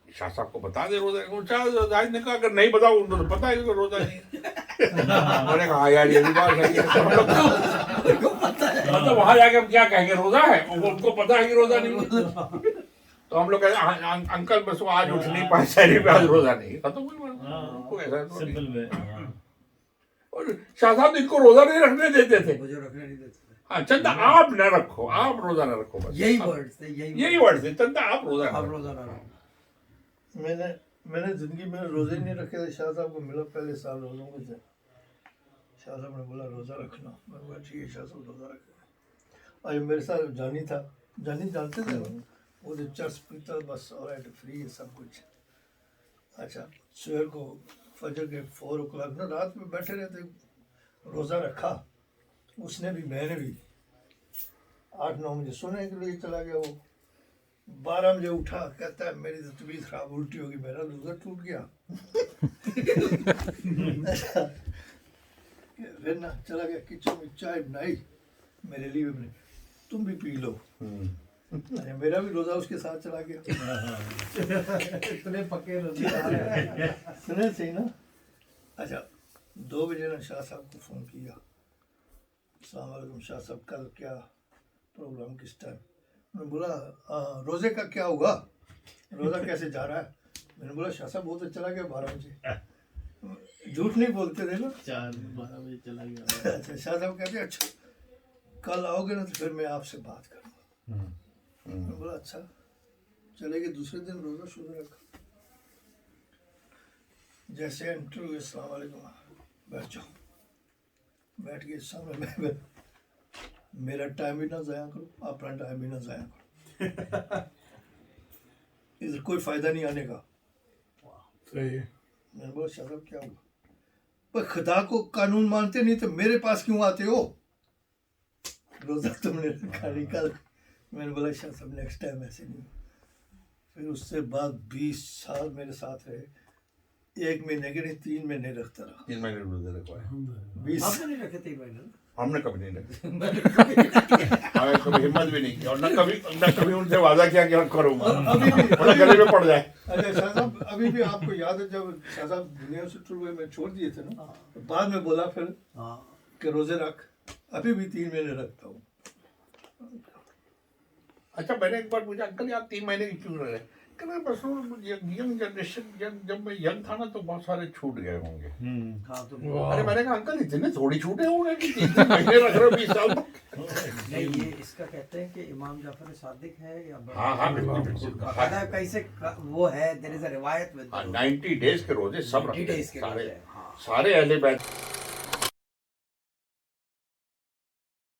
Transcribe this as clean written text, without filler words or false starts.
शाह साहब को बता दे रोजा, शाह ने कहा अगर नहीं बताओ उनको तो पता है कि रोजा नहीं है। मैंने कहा यार ये भी बात सही है, तो हम लोग मतलब वहां जाके हम क्या कहेंगे रोजा है, उनको पता है कि रोजा नहीं है। तो हम लोग कहते अंकल बस वो आज उठ नहीं पाए शहरी पे, आज रोजा नहीं, खत्म हुई बात। ऐसा तो सिंपल वे। और शाह साहब इनको रोजा नहीं रखने देते थे। मुझे रखने नहीं देते। हाँ चंदा आप न रखो, आप रोजा न रखो, बस यही वर्ड थे, यही वर्ड थे, चंदा आप रोजा न आप रखो। रोजा ना रखो। मैंने जिंदगी में रोजे नहीं रखे थे। शाह साहब को मिला पहले साल रोजों में से, शाह साहब ने बोला रोजा रखना, मैंने बोला ठीक है शाह साहब रोजा रखें। और मेरे साथ जानी था, जानी जानते थे वो जो चर्च पीता बस और फ्री है सब कुछ। अच्छा सुबह को फजर के 4 o'clock ना रात में बैठे रहते, रोज़ा रखा उसने भी, मैंने भी। 8-9 बजे सोने के लिए चला गया, वो 12 बजे उठा, कहता है मेरी तो तबीयत खराब, उल्टी होगी, मेरा रोज़ा टूट गया। अच्छा फिर ना चला गया किचन में, चाय बनाई मेरे लिए, मैंने तुम भी पी लो। अरे मेरा भी रोज़ा उसके साथ चला गया। इतने पक्के रोजे सुने सही ना। अच्छा 2 बजे ना शाह साहब को फ़ोन किया, अस्सलाम वालेकुम शाह साहब, कल क्या प्रोग्राम किस टाइम? मैंने बोला रोज़े का क्या हुआ, रोज़ा कैसे जा रहा है? मैंने बोला शाह साहब वो तो चला गया 12 बजे। झूठ नहीं बोलते थे ना। 4-12 बजे चला गया। अच्छा शाह साहब कहते अच्छा कल आओगे ना तो फिर मैं आपसे बात करूँगा। मैंने बोला अच्छा। चले गए, दूसरे दिन रोज़ा शुरू रखा। जैसे एंटर हुए अस्सलाम वालेकुम, बैठ जाओ, बैठ के सामने मैं, मेरा टाइम भी ना ज़ाया करो, अपना टाइम भी ना ज़ाया करो, इधर कोई फ़ायदा नहीं आने का। सही है। मैंने बोला शाह साहब क्या हुआ? पर खुदा को कानून मानते नहीं तो मेरे पास क्यों आते हो? रोज़ा तुमने रखा नहीं कल। मैंने बोला शाह साहब नेक्स्ट टाइम ऐसे नहीं। फिर उससे बाद 20 साल मेरे साथ रहे, 1 महीने के नहीं 3 महीने रखता रहा। 3 महीने रोजे रखवाए, 20 आपने नहीं रखे 3 महीने? हमने कभी नहीं रखे, हमें कभी हिम्मत भी नहीं की, और न कभी उनसे वादा किया कि करूँगा, वरना गले में पड़ जाए। अच्छा शाह साहब अभी भी आपको याद है जब शाह साहब दुनिया से टूर हुए, मैं छोड़ दिए थे ना, तो बाद में बोला फिर हाँ कि रोज़े रख, अभी भी 3 महीने रखता हूँ। अच्छा मैंने एक बार पूछा अंकल आप 3 महीने की क्यों रहे? कहना बस यंग जनरेशन, जब मैं यंग था ना तो बहुत सारे छूट गए होंगे। हाँ तो अरे मैंने कहा अंकल इतने थोड़ी छूटे होंगे कि 3 महीने रख रहे हो 20 साल तक। नहीं, ये इसका कहते हैं कि इमाम जाफर सादिक है या हाँ हाँ बिल्कुल बिल्कुल। बाकायदा कैसे वो है, देयर इज अ रिवायत विद 90 डेज के रोजे सब 90 रखते हैं days के सारे, रोजे, हाँ। सारे अहले बैत।